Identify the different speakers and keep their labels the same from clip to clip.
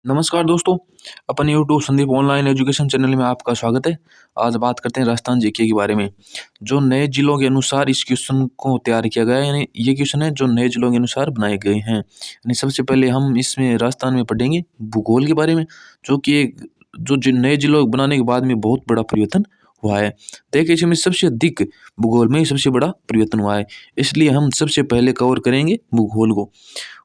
Speaker 1: नमस्कार दोस्तों, अपन YouTube Sandeep online education channel में आपका स्वागत है। आज बात करते हैं राजस्थान जीके के बारे में। जो नए जिलों के अनुसार इस क्वेश्चन को तैयार किया गया है, यानी ये क्वेश्चन है जो नए जिलों के अनुसार बनाए गए हैं। यानी सबसे पहले हम इसमें राजस्थान में पढ़ेंगे भूगोल के बारे में, जो कि एक नए जिलों बनाने के बाद में बहुत बड़ा परिवर्तन हुआ है। देखिए, इसमें सबसे अधिक भूगोल में सबसे बड़ा परिवर्तन हुआ है, इसलिए हम सबसे पहले कवर करेंगे भूगोल को।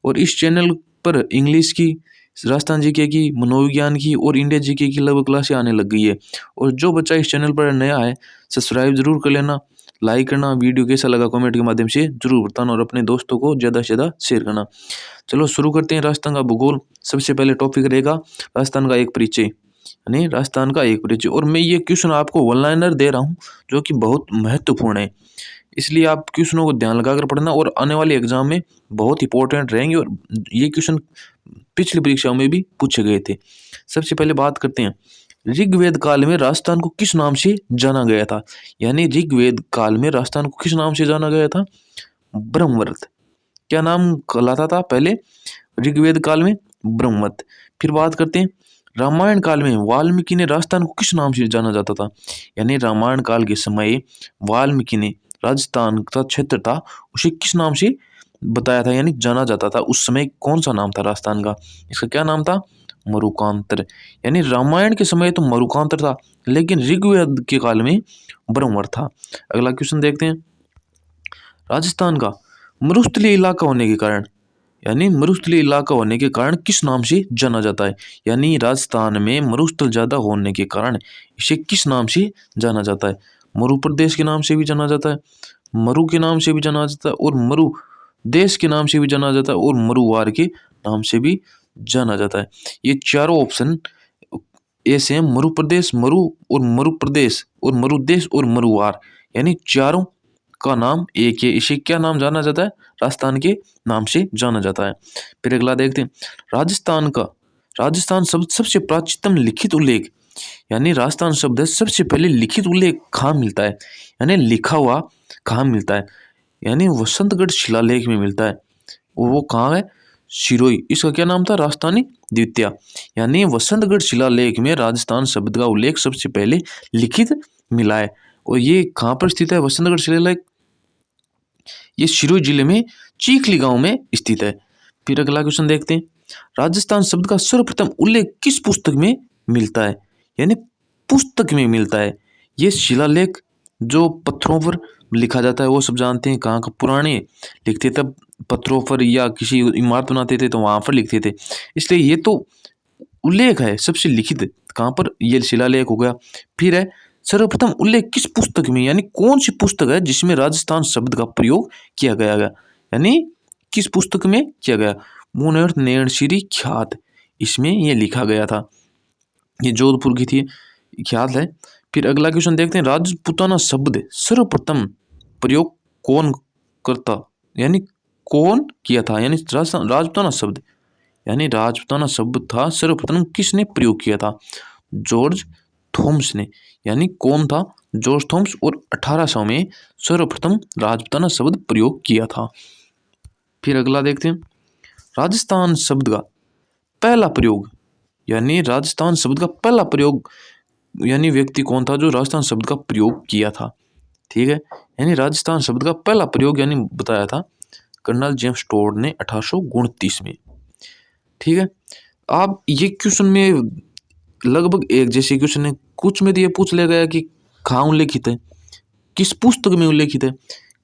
Speaker 1: और इस चैनल पर इंग्लिश की, राजस्थान जीके की, मनोविज्ञान की और इंडिया जीके की लगभग क्लासें आने लग गई है। और जो बच्चा इस चैनल पर नया है, सब्सक्राइब जरूर कर लेना, लाइक करना, वीडियो कैसा लगा कमेंट के माध्यम से जरूर बताना और अपने दोस्तों को ज़्यादा से ज़्यादा शेयर करना। चलो शुरू करते हैं राजस्थान का भूगोल। सबसे पहले टॉपिक रहेगा राजस्थान का एक परिचय, यानी राजस्थान का एक परिचय। और मैं ये क्वेश्चन आपको वन लाइनर दे रहा हूँ, जो कि बहुत महत्वपूर्ण है, इसलिए आप क्वेश्चनों को ध्यान लगाकर पढ़ना और आने वाले एग्जाम में बहुत इंपॉर्टेंट रहेंगे। और ये क्वेश्चन पिछली परीक्षाओं में भी पूछे गए थे। सबसे पहले बात करते हैं, ऋग्वेद काल में राजस्थान को किस नाम से जाना गया था। यानी ऋग्वेद काल में राजस्थान को किस नाम से जाना गया था? ब्रह्मवर्त। क्या नाम कहलाता था पहले ऋग्वेद काल में? ब्रह्मवर्त। फिर बात करते हैं, रामायण काल में वाल्मीकि ने राजस्थान को किस नाम से जाना जाता था। यानी रामायण काल के समय वाल्मीकि ने राजस्थान का क्षेत्र था उसे किस नाम से बताया था, यानी जाना जाता था। उस समय कौन सा नाम था राजस्थान का? इसका क्या नाम था? मरुकांतर। यानी रामायण के समय तो मरुकांतर था, लेकिन ऋग्वेद के काल में ब्रह्मवर्त था। अगला क्वेश्चन देखते हैं, राजस्थान का मरुस्थलीय इलाका होने के कारण, यानी मरुस्थलीय इलाका होने के कारण किस नाम से जाना जाता है। यानी राजस्थान में मरुस्थल ज़्यादा होने के कारण इसे किस नाम से जाना जाता है? मरु प्रदेश के नाम से भी जाना जाता है, मरु के नाम से भी जाना जाता है, और मरु देश के नाम से भी जाना जाता है, और मरुवार के नाम से भी जाना जाता है। ये चारों ऑप्शन ऐसे हैं, मरु प्रदेश, मरु और मरु प्रदेश और मरुदेश और मरुवार, यानी चारों का नाम एक है। इसे क्या नाम जाना जाता है? राजस्थान के नाम से जाना जाता है। फिर अगला देखते हैं, राजस्थान शब्द सबसे प्राचीनतम लिखित उल्लेख, यानी राजस्थान शब्द है सबसे पहले लिखित उल्लेख कहाँ मिलता है, यानी लिखा हुआ कहाँ मिलता है? यानी वसंतगढ़ शिलालेख में मिलता है। वो कहाँ है? सिरोही। इसका क्या नाम था? राजस्थानी द्वितीय। यानी वसंतगढ़ शिलालेख में राजस्थान शब्द का उल्लेख सबसे पहले लिखित मिला है। और ये कहाँ पर स्थित है वसंतगढ़ शिलालेख? ये सिरोही जिले में चीखली गांव में स्थित है। फिर अगला क्वेश्चन देखते हैं, राजस्थान शब्द का सर्वप्रथम उल्लेख किस पुस्तक में मिलता है? यानी पुस्तक में मिलता है। ये शिलालेख जो पत्थरों पर लिखा जाता है वो सब जानते हैं, कहाँ का पुराने लिखते तब पत्थरों पर, या किसी इमारत बनाते थे तो वहां पर लिखते थे, इसलिए ये तो उल्लेख है सबसे लिखित। कहाँ पर? ये शिलालेख हो गया। फिर है, सर्वप्रथम उल्लेख किस पुस्तक में, यानी कौन सी पुस्तक है जिसमें राजस्थान शब्द का प्रयोग किया गया है, यानी किस पुस्तक में किया गया? मुनेर नैणसीरी ख्यात, इसमें यह लिखा गया था। ये जोधपुर की थी, ख्याल है। फिर अगला क्वेश्चन देखते हैं, राजपूताना शब्द सर्वप्रथम प्रयोग कौन करता, यानी कौन किया था? यानी राजपूताना शब्द, यानी राजपूताना शब्द था सर्वप्रथम किसने प्रयोग किया था? जॉर्ज थॉमस ने। यानी कौन था? George Thomas. और 1800 में सर्वप्रथम राजपूताना शब्द प्रयोग किया था। फिर अगला देखते हैं, राजस्थान शब्द का पहला प्रयोग, यानी राजस्थान शब्द का पहला प्रयोग, यानी व्यक्ति कौन था जो राजस्थान शब्द का प्रयोग किया था? ठीक है, यानी राजस्थान शब्द का पहला प्रयोग यानी बताया था कर्नल जेम्स टोड ने 1829 में। ठीक है, आप ये क्वेश्चन में लगभग एक जैसे क्वेश्चन है, कुछ में तो ये पूछ लिया गया कि कहाँ उल्लेखित है, किस पुस्तक में उल्लेखित है,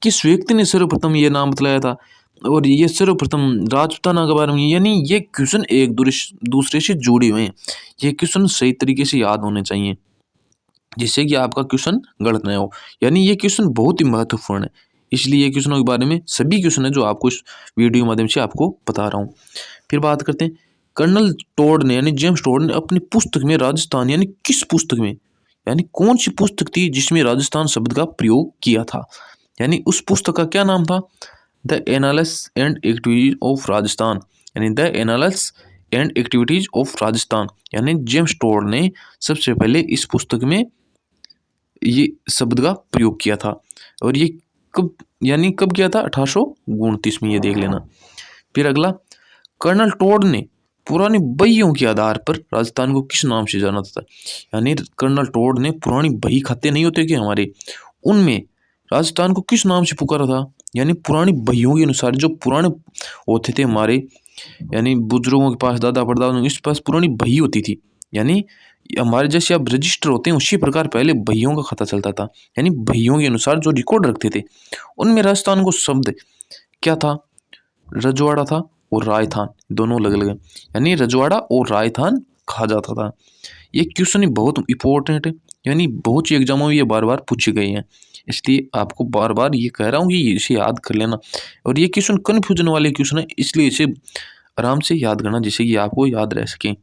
Speaker 1: किस व्यक्ति ने सर्वप्रथम ये नाम बतलाया था, और ये सर्वप्रथम राजपूताना के बारे में। यानी ये क्वेश्चन एक दूसरे से जुड़े हुए हैं। ये क्वेश्चन सही तरीके से याद होने चाहिए, जिससे कि आपका क्वेश्चन गलत न हो। यानी ये क्वेश्चन बहुत ही महत्वपूर्ण है, इसलिए ये क्वेश्चनों के बारे में सभी क्वेश्चन है जो आपको इस वीडियो के माध्यम से आपको बता रहा हूँ। फिर बात करते हैं, कर्नल टोड ने, यानी जेम्स टोड ने अपनी पुस्तक में राजस्थान, यानी किस पुस्तक में, यानी कौन सी पुस्तक थी जिसमें राजस्थान शब्द का प्रयोग किया था? यानी उस पुस्तक का क्या नाम था? The annals and activities of Rajasthan, यानी the annals and activities of Rajasthan. यानी जेम्स टोड ने सबसे पहले इस पुस्तक में ये शब्द का प्रयोग किया था। और ये कब, यानी कब किया था? 1829 में, ये देख लेना। फिर अगला, कर्नल टोड ने पुरानी बहियों के आधार पर राजस्थान को किस नाम से जाना था। यानी कर्नल टोड ने पुरानी बही खाते नहीं होते कि हमारे, उनमें राजस्थान को किस नाम से पुकारा था। यानी पुरानी बहियों के अनुसार जो पुराने होते थे हमारे, यानी बुजुर्गों के पास, दादा परदादा के पास पुरानी बही होती थी। यानी हमारे जैसे अब रजिस्टर होते हैं उसी प्रकार पहले बहियों का खाता चलता था। यानी बहियों के अनुसार जो रिकॉर्ड रखते थे उनमें राजस्थान को शब्द क्या था, रजवाड़ा था और रायथान, दोनों अलग अलग है। यानी रजवाड़ा और रायथान कहा जाता था। ये क्वेश्चन बहुत इंपॉर्टेंट है, यानी बहुत सी एग्जामों में ये बार बार पूछे गए हैं, इसलिए आपको बार बार ये कह रहा हूँ कि इसे याद कर लेना। और ये क्वेश्चन कन्फ्यूजन वाले क्वेश्चन है, इसलिए इसे आराम से याद करना जिससे कि आपको याद रह सके।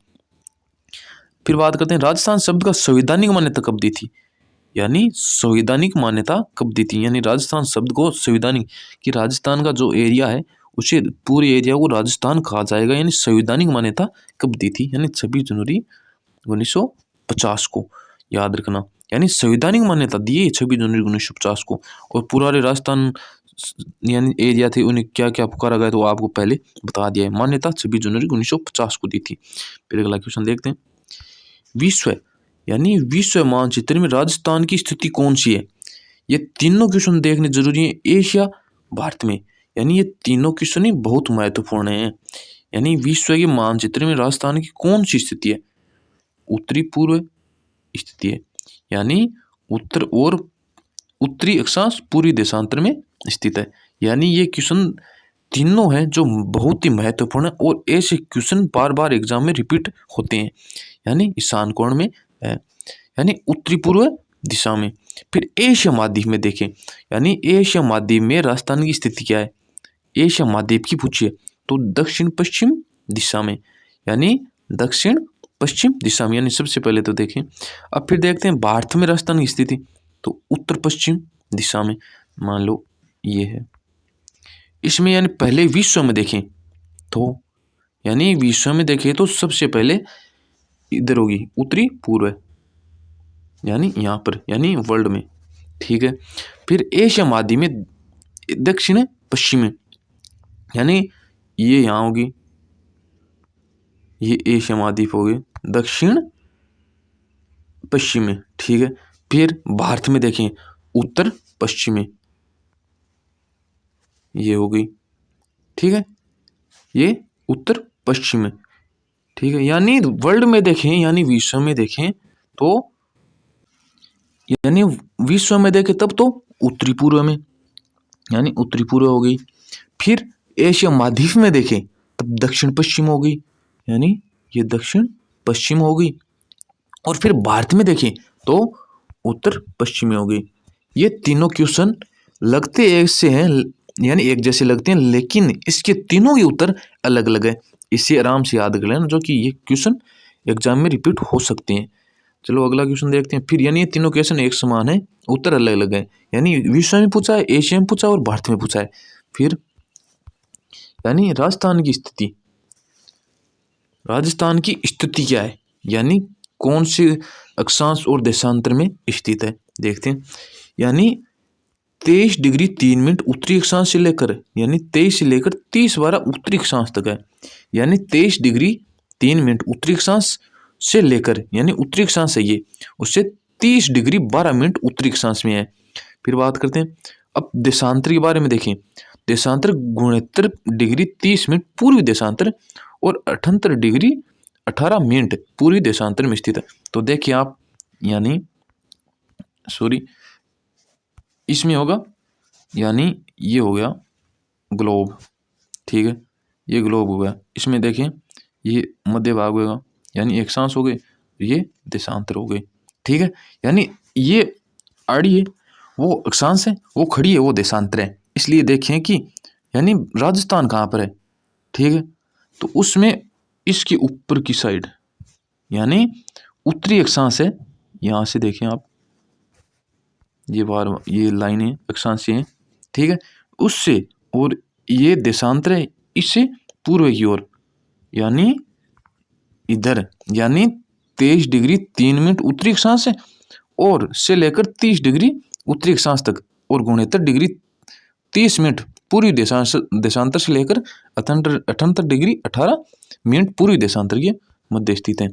Speaker 1: फिर बात करते हैं राजस्थान शब्द का संवैधानिक मान्यता कब दी थी। यानी संवैधानिक मान्यता कब दी थी, यानी राजस्थान शब्द को संवैधानिक, कि राजस्थान का जो एरिया है उसे, पूरे एरिया को राजस्थान कहा जाएगा, यानी संवैधानिक मान्यता कब दी थी। यानी 26 जनवरी 1950 को, याद रखना। यानी संवैधानिक मान्यता दी है 26 जनवरी 1950 को। और पुराने राजस्थान यानी एरिया थे उन्हें क्या क्या पुकारा गया तो आपको पहले बता दिया है। मान्यता 26 जनवरी 1950 को दी थी। फिर अगला क्वेश्चन देखते हैं। विश्व यानी विश्व मानचित्र में राजस्थान की स्थिति कौन सी है। ये तीनों क्वेश्चन देखने जरूरी है। एशिया, भारत में, यानी ये तीनों क्वेश्चन ही बहुत महत्वपूर्ण हैं। यानी विश्व के मानचित्र में राजस्थान की कौन सी स्थिति है, उत्तरी पूर्व स्थिति है, यानी उत्तर और उत्तरी अक्षांश पूर्वी देशांतर में स्थित है। यानी ये क्वेश्चन तीनों हैं जो बहुत ही महत्वपूर्ण है और ऐसे क्वेश्चन बार बार एग्जाम में रिपीट होते हैं। यानी ईशान कोण में है, यानी उत्तरी पूर्व दिशा में। फिर एशिया महाद्वीप में देखें, यानी एशिया महाद्वीप में राजस्थान की स्थिति क्या है। एशिया महाद्वीप की पूछिए तो दक्षिण पश्चिम दिशा में, यानी दक्षिण पश्चिम दिशा में, यानी सबसे पहले तो देखें। अब फिर देखते हैं भारत में राजस्थान की स्थिति, तो उत्तर पश्चिम दिशा में, मान लो ये है। इसमें यानी पहले विश्व में देखें तो, यानी विश्व में देखें तो सबसे पहले इधर होगी उत्तरी पूर्व, यानी यहाँ पर, यानी वर्ल्ड में, ठीक है। फिर एशिया महाद्वीप में दक्षिण पश्चिम में, यानी ये यहाँ होगी, ये एशिया महाद्वीप हो गई दक्षिण पश्चिम में, ठीक है। फिर भारत में देखें उत्तर पश्चिम में, ये हो गई, ठीक है, ये उत्तर पश्चिम में, ठीक है। यानी वर्ल्ड में देखें, यानी विश्व में देखें तो, यानी विश्व में देखें तब तो उत्तरी पूर्व में, यानी उत्तरी पूर्व हो गई। फिर एशिया महाद्वीप में देखें तब दक्षिण पश्चिम हो गई, यानी ये दक्षिण पश्चिम हो गई। और फिर भारत में देखें तो उत्तर पश्चिम में हो गई। ये तीनों क्वेश्चन लगते एक से हैं, यानी एक जैसे लगते हैं, लेकिन इसके तीनों के उत्तर अलग अलग है। इसे आराम से याद कर लेना, जो कि ये क्वेश्चन एग्जाम में रिपीट हो सकते हैं। चलो अगला क्वेश्चन देखते हैं। फिर यानी ये तीनों क्वेश्चन एक समान है, उत्तर अलग अलग है। यानी विश्व में पूछा है, एशिया में पूछा है और भारत में पूछा है। फिर यानी राजस्थान की स्थिति, राजस्थान की स्थिति क्या है, यानी कौन से अक्षांश और देशांतर में स्थित है, देखते हैं। यानी 23 डिग्री 3 मिनट उत्तरी अक्षांश से लेकर, यानी 23 से लेकर 30 उत्तरी अक्षांश तक है। यानी 23 डिग्री 3 मिनट उत्तरी अक्षांश से लेकर, यानी उत्तरी अक्षांश है ये, उससे 30 डिग्री 12 मिनट उत्तरी अक्षांश में है। फिर बात करते हैं अब देशांतर के बारे में। देखें देशांतर 69 डिग्री 30 मिनट पूर्वी देशांतर और 78 डिग्री 18 मिनट पूर्वी देशांतर में स्थित है। तो देखिए आप, यानी सॉरी इसमें होगा, यानी ये हो गया ग्लोब, ठीक है, ये ग्लोब हो गया। इसमें देखें ये मध्य भाग होगा, यानी एक अक्षांश हो गए, ये देशांतर हो गए, ठीक है। यानी ये आड़ी है वो अक्षांश है, वो खड़ी है वो देशांतर है। इसलिए देखें कि यानी राजस्थान कहाँ पर है, ठीक है, तो उसमें इसके ऊपर की साइड, यानी उत्तरी अक्षांश है। यहाँ से देखें आप, ये बार ये लाइनें अक्षांश हैं, ठीक है, उससे, और ये देशांतर है इससे पूर्व की ओर, यानी इधर, यानी 23 डिग्री 3 मिनट उत्तरी अक्षांश है और से लेकर 30 डिग्री उत्तरी अक्षांश तक, और 69 डिग्री 30 मिनट पूर्वी देशांतर से लेकर 78 डिग्री 18 मिनट पूर्वी देशांतर के मध्य स्थित है।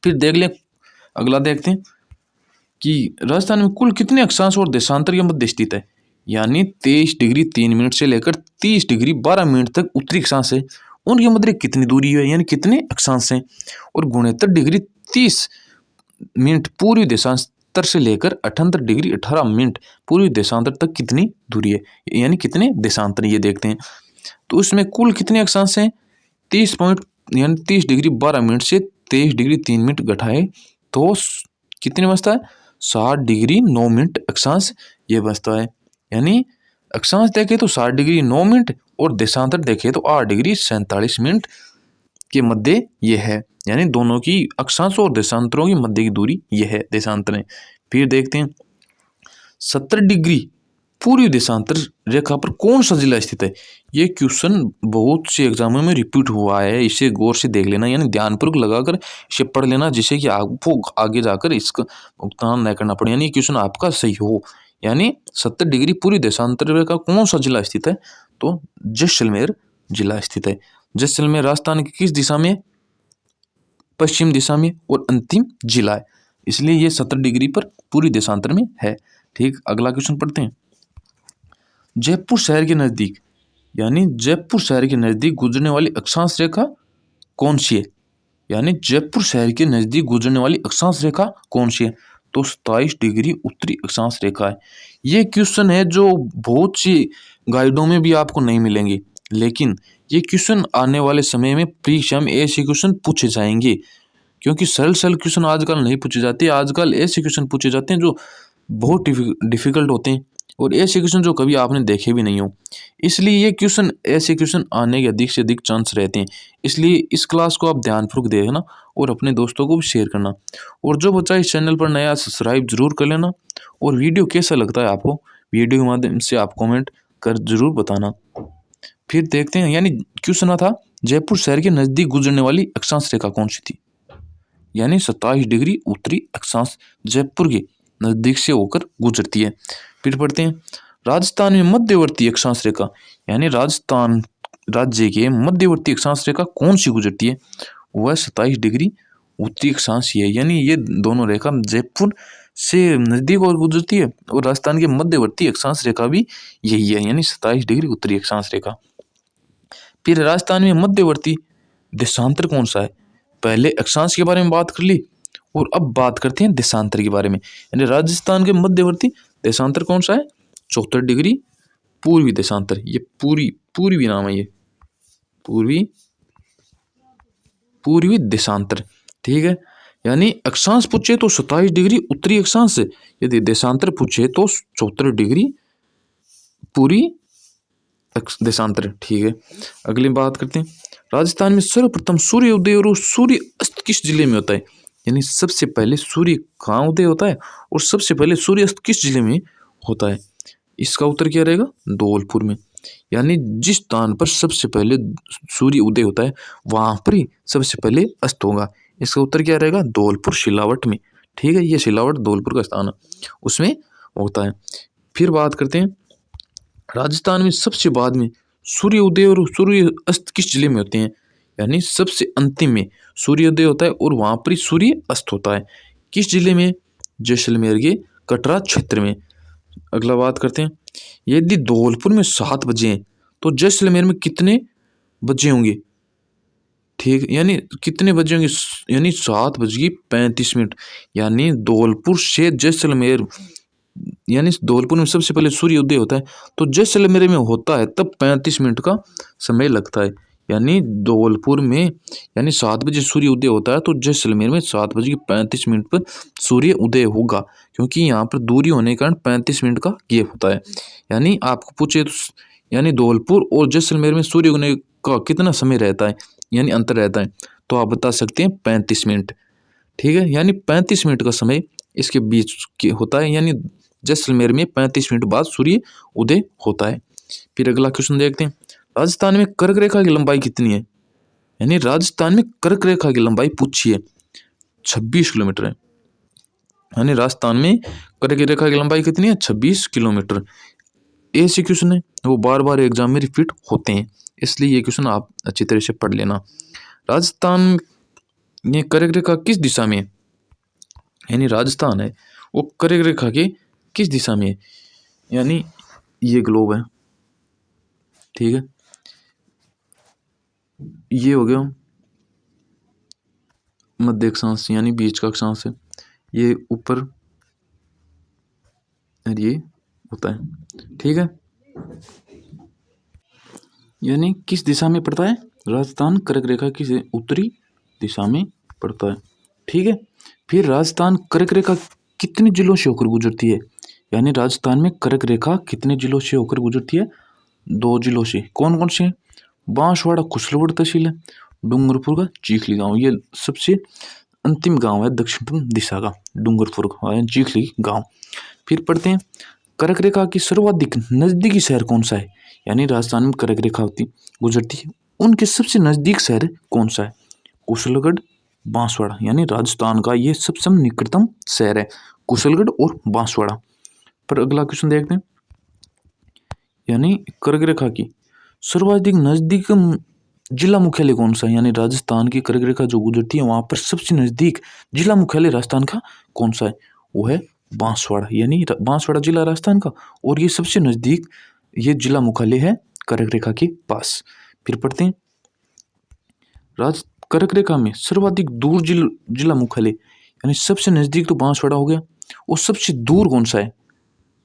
Speaker 1: फिर देख लें, अगला देखते हैं कि राजस्थान में कुल कितने अक्षांश और देशांतर के मध्य स्थित है। यानी 23 डिग्री 3 मिनट से लेकर 30 डिग्री 12 मिनट तक उत्तरी अक्षांश है, उनके मध्य कितनी दूरी है, यानी कितने अक्षांश हैं। और 69 डिग्री 30 मिनट पूर्वी देशांतर से लेकर 78 डिग्री 18 मिनट पूर्वी देशांतर तक कितनी दूरी है, यानी कितने देशांतर, ये देखते हैं। तो उसमें कुल कितने अक्षांश हैं, 30 डिग्री 12 मिनट से 23 डिग्री 3 मिनट घटाए तो कितने बचता है, 60 डिग्री 9 मिनट अक्षांश ये बचता है। यानी अक्षांश देखे तो 60 डिग्री 9 मिनट और देशांतर देखे तो 8 डिग्री 47 मिनट के मध्य ये है। यानी दोनों की अक्षांशों और देशांतरों की मध्य की दूरी ये है, देशांतर। फिर देखते हैं 70 डिग्री पूर्वी देशांतर रेखा पर कौन सा जिला स्थित है। ये क्वेश्चन बहुत से एग्जामों में रिपीट हुआ है, इसे गौर से देख लेना, यानी ध्यानपूर्वक लगाकर इसे पढ़ लेना, जिससे कि आपको आगे जाकर इसका भुगतान न करना पड़े, यानी क्वेश्चन आपका सही हो। यानी 70 डिग्री पूर्वी देशांतर रेखा कौन सा जिला स्थित है, तो जैसलमेर जिला स्थित है। जैसलमेर राजस्थान की किस दिशा में, पश्चिम दिशा में, और अंतिम जिला है, इसलिए ये 70 डिग्री पर पूरी देशांतर में है। ठीक, अगला क्वेश्चन पढ़ते हैं। जयपुर शहर के नज़दीक, यानी जयपुर शहर के नज़दीक गुजरने वाली अक्षांश रेखा कौन सी है। यानी जयपुर शहर के नज़दीक गुजरने वाली अक्षांश रेखा कौन सी है, तो 27 डिग्री उत्तरी अक्षांश रेखा है। ये क्वेश्चन है जो बहुत सी गाइडों में भी आपको नहीं मिलेंगे, लेकिन ये क्वेश्चन आने वाले समय में परीक्षा में ऐसे क्वेश्चन पूछे जाएंगे, क्योंकि सरल सरल क्वेश्चन आजकल नहीं पूछे जाते। आजकल ऐसे क्वेश्चन पूछे जाते हैं जो बहुत डिफिकल्ट होते हैं, और ऐसे क्वेश्चन जो कभी आपने देखे भी नहीं हो। इसलिए ये क्वेश्चन, ऐसे क्वेश्चन आने के अधिक से अधिक चांस रहते हैं। इसलिए इस क्लास को आप ध्यानपूर्वक देखना और अपने दोस्तों को भी शेयर करना। और जो बच्चा इस चैनल पर नया, सब्सक्राइब जरूर कर लेना। और वीडियो कैसा लगता है आपको, वीडियो के माध्यम से आप कमेंट कर जरूर बताना। फिर देखते हैं, यानी क्वेश्चन था जयपुर शहर के नज़दीक गुजरने वाली अक्षांश रेखा कौन सी थी। यानी 27 डिग्री उत्तरी अक्षांश जयपुर के नज़दीक से होकर गुजरती है। फिर पढ़ते हैं, राजस्थान में मध्यवर्ती अक्षांश रेखा, यानी राजस्थान राज्य के मध्यवर्ती अक्षांश रेखा कौन सी गुजरती है, वह 27 डिग्री उत्तरी अक्षांश ही है। यानी ये दोनों रेखा जयपुर से नज़दीक और गुजरती है, और राजस्थान के मध्यवर्ती अक्षांश रेखा भी यही है, यानी 27 डिग्री उत्तरी अक्षांश रेखा। फिर राजस्थान में मध्यवर्ती देशांतर कौन सा है। पहले अक्षांश के बारे में बात कर ली, और अब बात करते हैं देशांतर के बारे में। यानी राजस्थान के मध्यवर्ती देशांतर कौन सा है, 74 डिग्री पूर्वी देशांतर। ये पूर्वी नाम है, ये पूर्वी देशांतर। ठीक है, यानी अक्षांश पूछे तो 27 डिग्री उत्तरी अक्षांश, यदि देशांतर पूछे तो 74 डिग्री पूर्वी देशांतर। ठीक है, अगली बात करते हैं, राजस्थान में सर्वप्रथम सूर्य उदय और सूर्य अस्त किस जिले में होता है। यानी सबसे पहले सूर्य कहाँ उदय होता है और सबसे पहले सूर्य अस्त किस जिले में होता है। इसका उत्तर क्या रहेगा, धौलपुर में। यानी जिस स्थान पर सबसे पहले सूर्य उदय होता है वहाँ पर ही सबसे पहले अस्त होगा। इसका उत्तर क्या रहेगा, धौलपुर, शिलावट में। ठीक है, ये शिलावट धौलपुर का स्थान है, उसमें होता है। फिर बात करते हैं, राजस्थान में सबसे बाद में सूर्य उदय और सूर्य अस्त किस जिले में होते हैं। यानी सबसे अंतिम में सूर्योदय होता है और वहाँ पर ही सूर्य अस्त होता है। किस जिले में, जैसलमेर के कटरा क्षेत्र में। अगला बात करते हैं, यदि धौलपुर में 7 बजे हैं तो जैसलमेर में कितने बजे होंगे। ठीक, यानी कितने बजे होंगे, यानी 7:35। यानी धौलपुर से जैसलमेर, यानी धौलपुर में सबसे पहले सूर्य उदय होता है तो जैसलमेर में होता है तब 35 मिनट का समय लगता है। यानी धौलपुर में यानी 7 बजे सूर्य उदय होता है तो जैसलमेर में 7:35 पर सूर्य उदय होगा, क्योंकि यहाँ पर दूरी होने के कारण 35 मिनट का गैप होता है। यानी आपको पूछे तो, यानी धौलपुर और जैसलमेर में सूर्य उगने का कितना समय रहता है, यानी अंतर रहता है, तो आप बता सकते हैं 35 मिनट। ठीक है, यानी 35 मिनट का समय इसके बीच के होता है, यानी जैसलमेर में 35 मिनट बाद सूर्य उदय होता है। फिर अगला क्वेश्चन देखते हैं, राजस्थान में कर्क रेखा की लंबाई कितनी है। यानी राजस्थान में कर्क रेखा की लंबाई पूछी है, 26 किलोमीटर है। यानी राजस्थान में कर्क रेखा की लंबाई कितनी है, 26 किलोमीटर। ऐसे क्वेश्चन है वो बार बार एग्जाम में रिपीट होते हैं, इसलिए ये क्वेश्चन आप अच्छी तरह से पढ़ लेना। राजस्थान ये कर्क रेखा किस दिशा में है, यानी राजस्थान है वो कर्क रेखा के किस दिशा में है, यानी ये ग्लोब है, ठीक है, ये हो गया मध्य अक्षांश यानी बीच का अक्षांश है, ये ऊपर और ये होता है, ठीक है। यानी किस दिशा में पड़ता है, राजस्थान कर्क रेखा किस उत्तरी दिशा में पड़ता है, ठीक है। फिर राजस्थान कर्क रेखा कितने जिलों से होकर गुजरती है, यानी राजस्थान में कर्क रेखा कितने जिलों से होकर गुजरती है, 2 जिलों से। कौन कौन से हैं, बांसवाड़ा कुशलगढ़ तहसील है, डूंगरपुर का चीखली गांव, ये सबसे अंतिम गांव है दक्षिण दिशा का, डूंगरपुर का चीखली गांव। फिर पढ़ते हैं कर्क रेखा की सर्वाधिक नजदीकी शहर कौन सा है, यानी राजस्थान में कर्क रेखा होती गुजरती है, उनके सबसे नजदीक शहर कौन सा है, कुशलगढ़, बांसवाड़ा, यानी राजस्थान का ये सबसे निकटतम शहर है कुशलगढ़ और बांसवाड़ा। पर अगला क्वेश्चन देखते हैं, यानी कर्क रेखा की सर्वाधिक नजदीक जिला मुख्यालय कौन सा है, यानी राजस्थान की कर्क रेखा जो गुजरती है वहां पर सबसे नजदीक जिला मुख्यालय राजस्थान का कौन सा है, वो है बांसवाड़ा, यानी बांसवाड़ा जिला राजस्थान का, और ये सबसे नजदीक ये जिला मुख्यालय है कर्क रेखा के पास। फिर पढ़ते हैं कर्क रेखा में सर्वाधिक दूर जिला मुख्यालय, यानी सबसे नजदीक तो बांसवाड़ा हो गया, और सबसे दूर कौन सा है,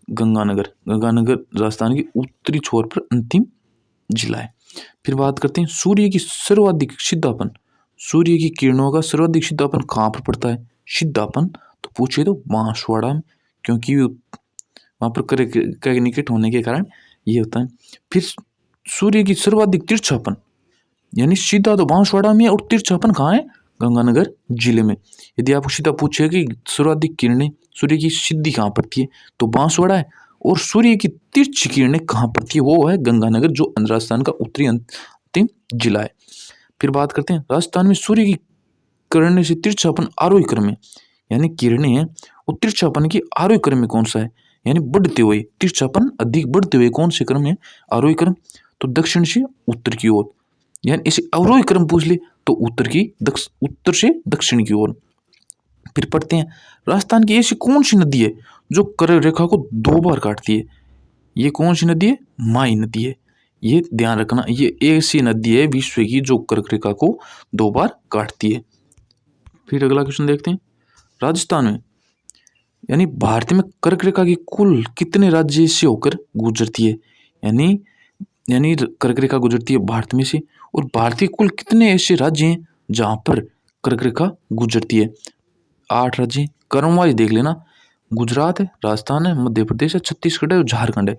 Speaker 1: गंगानगर। गंगानगर राजस्थान के उत्तरी छोर पर अंतिम जिला है। फिर बात करते हैं सूर्य की सर्वाधिक सिद्धापन, सूर्य की किरणों का सर्वाधिक सिद्धापन कहाँ पर पड़ता है, सिद्धापन तो पूछे तो बांसवाड़ा में, क्योंकि वहां पर कर्क के निकट होने के कारण ये होता है। फिर सूर्य की सर्वाधिक तिरछापन, यानी सीधा तो बांसवाड़ा में और तिरछापन कहाँ है, गंगानगर जिले में। यदि आपको सीधा पूछे कि सर्वाधिक किरणें सूर्य की सीधी कहाँ पड़ती है तो बांसवाड़ा है, और सूर्य की तिरछी किरणें कहाँ पड़ती है वो है गंगानगर, जो राजस्थान का उत्तरी अंतिम जिला है। फिर बात करते हैं राजस्थान में सूर्य की किरणें से तिरछापन आरोही क्रम में, यानी किरणें हैं वो तिरछापन की आरोही क्रम में कौन सा है, यानी बढ़ते हुए तिरछापन अधिक बढ़ते हुए कौन से क्रम है, आरोही क्रम, तो दक्षिण से उत्तर की ओर, यानी इसे अवरोही क्रम पूछ ले तो उत्तर से दक्षिण की ओर। फिर पढ़ते हैं राजस्थान की ऐसी कौन सी नदी है जो कर्क रेखा को 2 बार काटती है, ये कौन सी नदी है, माई नदी है, ये ध्यान रखना, ये ऐसी नदी है विश्व की जो कर्क रेखा को 2 बार काटती है। फिर अगला क्वेश्चन देखते हैं राजस्थान में, यानी भारत में कर्क रेखा की कुल कितने राज्य से होकर गुजरती है, यानी कर्क रेखा गुजरती है भारत में से, और भारत के कुल कितने ऐसे राज्य हैं जहां पर कर्क रेखा गुजरती है, 8 राज्य। क्रम वाइज देख लेना, गुजरात है, राजस्थान है, मध्य प्रदेश है, छत्तीसगढ़ है, झारखंड है,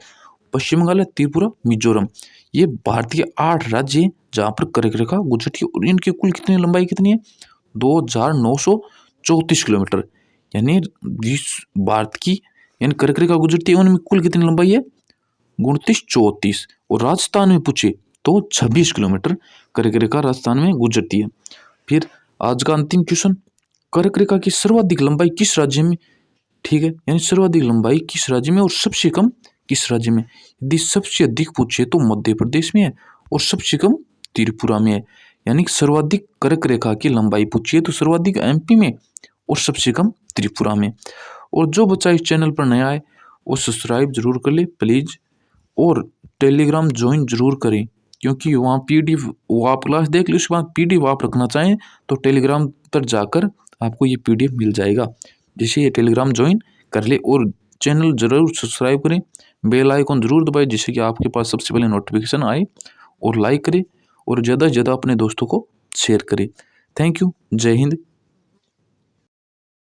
Speaker 1: पश्चिम बंगाल है, त्रिपुरा, मिजोरम, ये भारत के 8 राज्य हैं जहाँ पर कर्क रेखा गुजरती है, और इनकी कुल कितनी लंबाई कितनी है, 2934 किलोमीटर, यानी भारत की यानी कर्क रेखा गुजरती है उनमें कुल कितनी लंबाई है, 2934, और राजस्थान में पूछे तो 26 किलोमीटर कर्क रेखा राजस्थान में गुजरती है। फिर आज का अंतिम क्वेश्चन, कर्क रेखा की सर्वाधिक लंबाई किस राज्य में, ठीक है, यानी सर्वाधिक लंबाई किस राज्य में और सबसे कम किस राज्य में। यदि सबसे अधिक पूछे तो मध्य प्रदेश में है और सबसे कम त्रिपुरा में है, यानी सर्वाधिक कर्क रेखा की लंबाई पूछिए तो सर्वाधिक एमपी में और सबसे कम त्रिपुरा में। और जो बच्चा इस चैनल पर नया है वो सब्सक्राइब जरूर कर ले प्लीज़, और टेलीग्राम ज्वाइन जरूर करें, क्योंकि वहाँ पीडीएफ वो आप क्लास देख ली उसके बाद पीडीएफ आप रखना चाहें तो टेलीग्राम पर जाकर आपको ये पीडीएफ मिल जाएगा। जैसे ये टेलीग्राम ज्वाइन कर ले और चैनल जरूर सब्सक्राइब करें, बेल आइकन जरूर दबाएं जिससे कि आपके पास सबसे पहले नोटिफिकेशन आए, और लाइक करें और ज़्यादा से ज़्यादा अपने दोस्तों को शेयर करें। थैंक यू, जय हिंद।